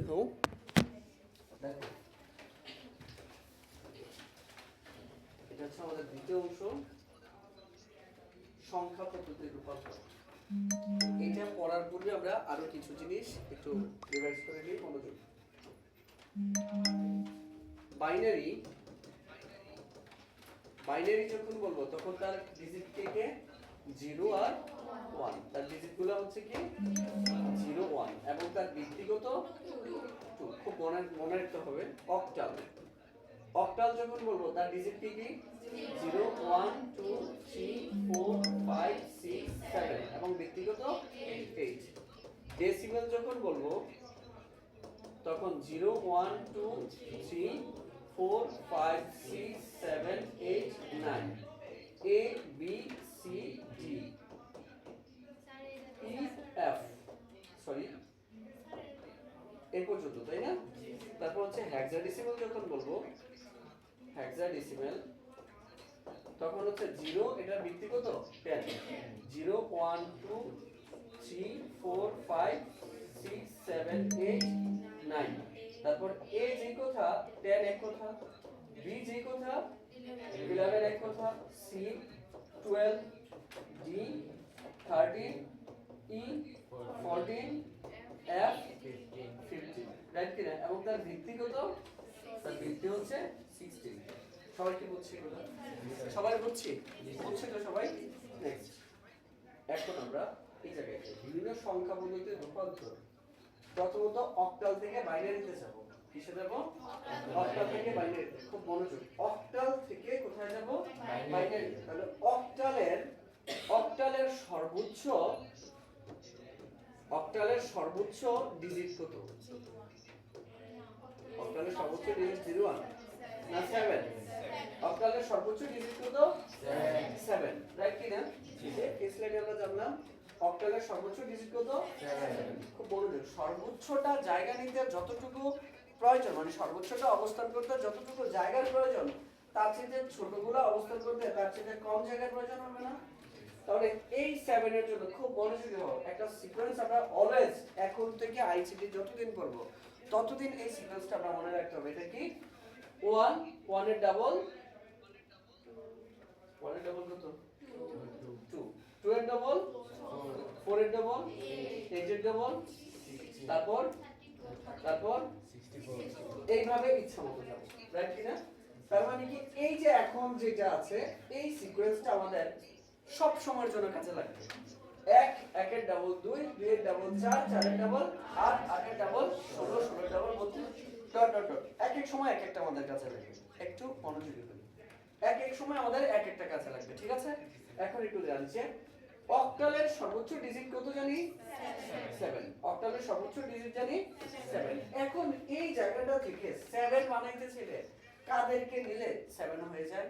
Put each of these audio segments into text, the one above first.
জন্য দেখো এটা হচ্ছে আমাদের দ্বিতীয় অংশ, সংখ্যা পদ্ধতির রূপান্তর। এটা পড়ার পূর্বে আমরা আরো কিছু জিনিস একটু রিভাইজ করে নিই। মনোযোগ। বাইনারি যখন বলবো তখন তার ডিজিট থেকে 0 আর 1, তার ডিজিটগুলো হচ্ছে কি 0 1 এবং তার ব্যক্তিগত 2। খুব মনে রাখতে হবে। অক্টাল যখন বলবো তার ডিজিট কি 0 1 2 3 4 5 6 7 এবং ব্যক্তিগত 8। ডেসিমেল যখন বলবো তখন 0 1 2 3 4 5 6 7 8 9 A B C D E F এই পর্যন্ত, তাই না? তারপর হচ্ছে হেক্সাডেসিমাল যখন বলবো, হেক্সাডেসিমাল তখন হচ্ছে 0, এটা ব্যক্তিগত 10 0 1 2 3 4 5 6 7 8 9। তারপর A যে কথা 10 এক কথা, B যে কথা 11 এক কথা, C 12, D 13, E 14, F 15, right কিনা? এবং তার ব্যক্তিগত হচ্ছে 16। সবাই কি বুঝছি? সবাই বুঝছি তো সবাই? নেক্সট, এখন আমরা এই জায়গায় বিভিন্ন সংখ্যা পদ্ধতির রূপান্তর। প্রথমত অক্টাল থেকে বাইনারিতে যাব। কিসে যাব? অক্টাল থেকে বাইনারিতে। খুব মনোযোগ। অক্টাল থেকে কোথায় যাব? বাইনারিতে। তাহলে অক্টালের সর্বোচ্চ ডিজিট কত? অক্টালের সর্বোচ্চ ডিজিট 01 না 7? অক্টালের সর্বোচ্চ ডিজিট কত? 7, রাইট কি না? এই স্লাইডে আমরা জানলাম অক্টালের সর্বোচ্চ ডিজিট কত? 7। খুব মনোযোগ। সর্বোচ্চটা জায়গা নিতে যতটুকু প্রয়োজন, মানে সর্বোচ্চটা অবস্থান করতে যতটুকু জায়গার প্রয়োজন, তার চেয়ে ছোটগুলো অবস্থান করতে তার চেয়ে কম জায়গার প্রয়োজন হবে না? তাহলে এই 7 এর জন্য খুব মনোযোগী হও। একটা সিকোয়েন্স আমরা অলওয়েজ এখন থেকে আইসিটি যতদিন করব ততদিন এই সিকোয়েন্সটা আমরা মনে রাখতে হবে। এটা কি? 1 1 এর ডাবল কত? 2 2 এর ডাবল 4 এর ডাবল 8 এর ডাবল, তারপর 64, এইভাবে ইচ্ছা মতো যাব, রাইট কি না? তার মানে কি এই যে এখন যেটা আছে এই সিকোয়েন্সটা আমাদের সব সময়ের জন্য কাজে লাগবে। 1 1 এর ডাবল 2 2 এর ডাবল 4 4 এর ডাবল 8 8 এর ডাবল 16 16 এর ডাবল 32 ডট ডট ডট। এক এক সময় এক একটা আমাদের কাছে লাগবে। একটু মনোযোগী হন। এক এক সময় আমাদের এক একটা কাছে লাগবে, ঠিক আছে? এখন একটু জানছে অক্টালের সর্বোচ্চ ডিজিট কত জানি? 7। অক্টালের সর্বোচ্চ ডিজিট জানি 7। এখন এই জায়গাটা থেকে 7 বানাইতে ছেলে কাদেরকে নিলে 7 হয়ে যায়?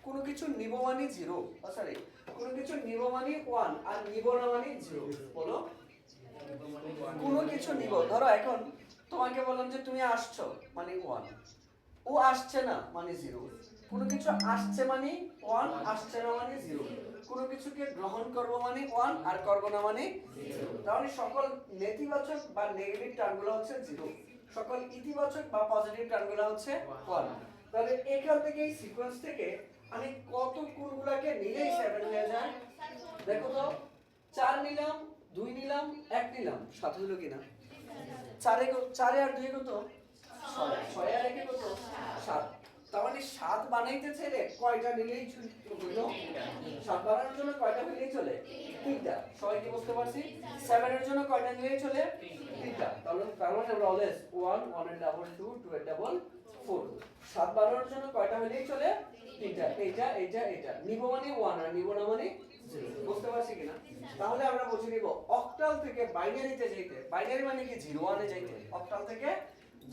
কোনো কিছু নিব মানে 0, সরি, কোনো কিছু নিব মানে 1 আর নিব না মানে 0। বলো, কোনো কিছু নিব। ধরো এখন তোমাকে বললাম যে তুমি আসছো মানে 1, ও আসছে না মানে 0। কোনো কিছু আসছে মানে 1, আসছে না মানে 0। কোনো কিছুকে গ্রহণ করব মানে 1 আর করব না মানে 0। তাহলে সকল নেতিবাচক বা নেগেটিভ টার্মগুলো হচ্ছে 0, সকল ইতিবাচক বা পজিটিভ টার্মগুলো হচ্ছে 1। তাহলে এখান থেকে এই সিকোয়েন্স থেকে আমি কত কোণগুলোকে নিলেই 7 হয়ে যায়? দেখো তো, 4 নিলাম, 2 নিলাম, 1 নিলাম, 7 হলো কিনা? 4 আর 2 কত? 6 6 আর 1 কত? 7। তার মানে 7 বানাইতে চাইলে কয়টা নিলেই হলো? 7 বানানোর জন্য কয়টা নিলেই চলে? 3টা। সবাই কি বুঝতে পারছি? 7 এর জন্য কয়টা নিলেই চলে? 3টা। তাহলে আমরা অলওয়েজ 1 1 এর ডাবল 2 2 এর ডাবল 4। 7 বানানোর জন্য কয়টা হলেই চলে? 3টা। এইটা নিব মানে 1 আর নিব না মানে 0। বুঝতে পারছি কিনা? তাহলে আমরা বুঝে নিব অক্টাল থেকে বাইনারিতে যাইতে, বাইনারি মানে কি 01 এ যাইতে, অক্টাল থেকে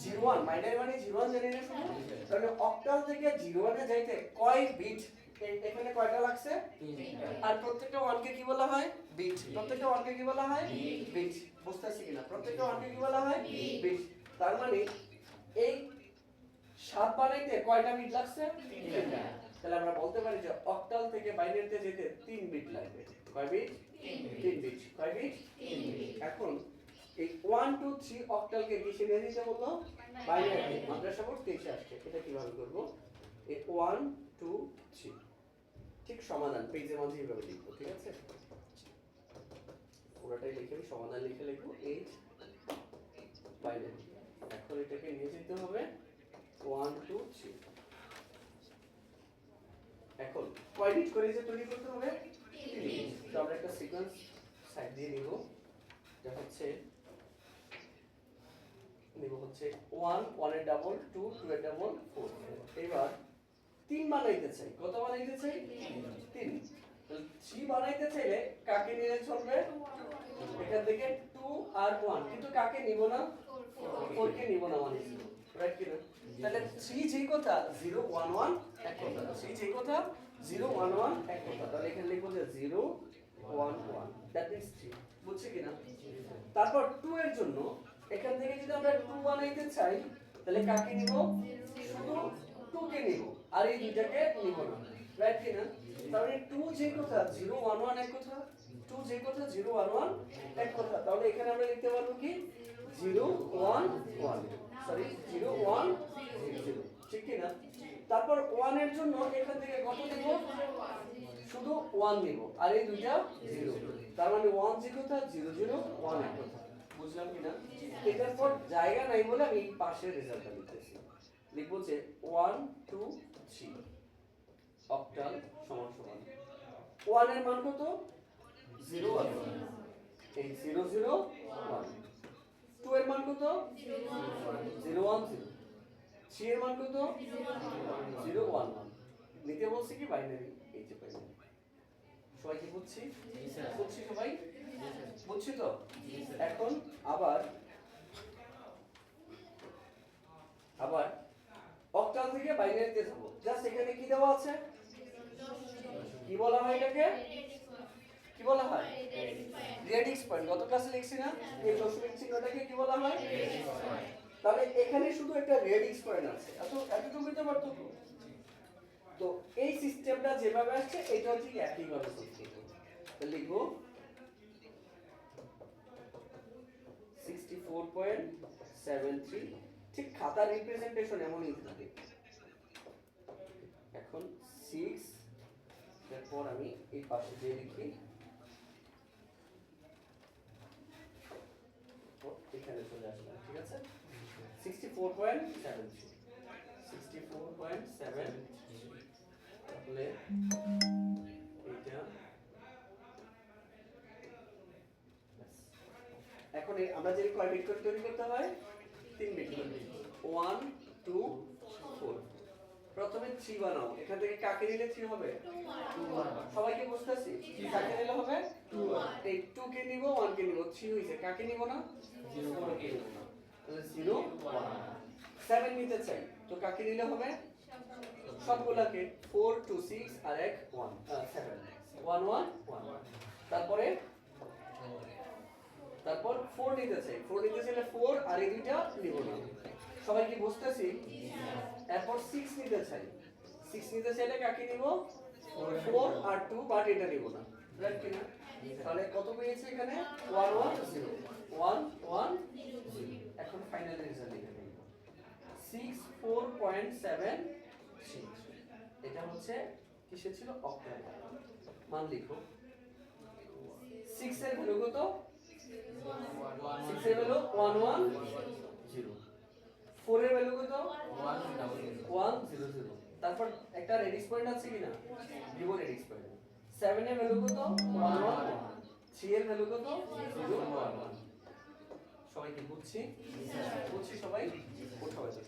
01, বাইনারি মানে 01 জানি না শুনো? তাহলে অক্টাল থেকে 01 এ যাইতে কয় বিট? এখানে কয়টা লাগছে? 3টা। আর প্রত্যেকটা 1 কে কি বলা হয়? বিট। প্রত্যেকটা 1 কে কি বলা হয়? বিট। বুঝতেছি কিনা? প্রত্যেকটা 1 কে কি বলা হয়? বিট। তার মানে এই 7 বানাইতে কয়টা বিট লাগছে? 3টা। তাহলে আমরা বলতে পারি যে অক্টাল থেকে বাইনারিতে যেতে 3 বিট লাগবে। কয় বিট? 3 বিট। কয় বিট? 3 বিট। এখন এই 1 2 3 অক্টালকে কিসে নিয়ে দিতে বললো বাইনারি মাদ্রাসা বোর্ড 23 আসছে এটা কিভাবে করব এই 1 2 3 ঠিক সমাধান পেজের মাঝে এইভাবে লিখবো ঠিক আছে পুরোটাই লিখে সমাধান লিখবো 8 বাইনারি এখন এটাকে নিয়ে যেতে হবে 1 2 3 এখন কয় বিট করে যে তৈরি করতে হবে 3 তো আমরা একটা সিকোয়েন্স সাইড দিয়ে নিব যা হচ্ছে 1 1 এর ডাবল 2 2 এর ডাবল 4 এবার 3 বানাইতে চাই কত বানাইতে চাই 3 তো 3 বানাইতে চাইলে কাকে নিলে চলবে এখান থেকে 2 আর 1 কিন্তু কাকে নিব না 4 কে নিব না মানে রাইট কি না তাহলে 3 যেই কথা 0 1 1 এক কথা 3 যেই কথা 0 1 1 এক কথা তাহলে এখানে লিখব যে 0 1 1 দ্যাট ইজ 3 বুঝছে কি না তারপর 2 এর জন্য এখান থেকে যদি আমরা 2 বানাইতে চাই তাহলে কাকে নিব শুধু 2 কে নিব আর এই দুইটাকে নিব না রাইট কি না তাহলে 2 যেই কথা 0 1 1 এক কথা 2 যেই কথা 0 1 1 এক কথা তাহলে এখানে আমরা লিখতে পারবো কি 0 1 1 সরি 0 1 0 ঠিক কি না তারপর 1 এর জন্য এখান থেকে কত নিব শুধু 1 নিব আর এই দুইটা 0 তার মানে 1 যে কথা 0 0 1 এক কথা বুঝলাম কি না এটার পর জায়গা নাই বলে আমি এই পাশের রেজাল্টটা লিখতেছি লিখব যে 1 2 3 অক্টাল সমান সমান 1 এর মান কত 0 1 এই 0 0 1 2 এর মান কত 0 1 0 3 এর মান কত 0 1 1 নিতে বলছি কি বাইনারি এই যে বাইনারি সবাই কি বুঝছি বুঝছি সবাই বুঝছি তো এখন আবার অক্টাল থেকে বাইনারিতে যাব জাস্ট এখানে কি দেওয়া আছে কি বলা হয় এটাকে কি বলা হয় রেডিক্স পয়েন্ট গত ক্লাসে লিখছি না এই দশমিক চিহ্নটাকে কি বলা হয় তাহলে এখানে শুধু একটা রেডিক্স পয়েন্ট আছে এতটুকু বুঝতে পারতো তো এই সিস্টেমটা যেভাবে আসছে এটা ঠিক একই ভাবে চলছে তো লিখবো 64.73 ঠিক খাতার রিপ্রেজেন্টেশন এমনই থাকে এখন 6 তারপর আমি এই পাশে দিয়ে লিখি এখানে চলে আসবে ঠিক আছে 64.73 তাহলে এটা এখন আমরা যে কয় বিট করে তৈরি করতে হয় 3 বিট করে 1 2 4 প্রথমে 3 বানাও এখান থেকে কাকে নিলে 3 হবে 2 1 সবাইকে বুঝতেছি কাকে নিলে হবে 2 1 এই 2 কে নিব 1 কে নিব 3 হইছে কাকে নিব না 0 কে নিব না তাহলে 0 1 7 নিতে চাই তো কাকে নিলে হবে সবগুলাকে 4 2 6 আর 1 1 7 1 1 1 তারপর 4 নিতে চাই 4 নিতে চাইলে 4 আর এই দুইটা নিব না সবাই কি বুঝতেছি এরপর 6 নিতে চাই 6 নিতে চাইলে কাকে নিব 4 আর 2 বাট এটা নিব না রাইট কি না তাহলে কত পেয়েছে এখানে 1 1 0 1 1 0 এখন ফাইনাল রেজাল্ট লিখে দেব 64.7 এটা হচ্ছে কিসের ছিল অক্টাল মান লিখো 6 এর ভ্যালু কত 6 এর ভ্যালু 11 0 4 এর ভ্যালু কত 100 তারপর একটা রেডিক্স পয়েন্ট আছে কিনা দিব রেডিক্স পয়েন্ট 7 এর ভ্যালু কত 11 3 এর ভ্যালু কত 0 1 সবাই কি বুঝছি সবাই কোথাও আছে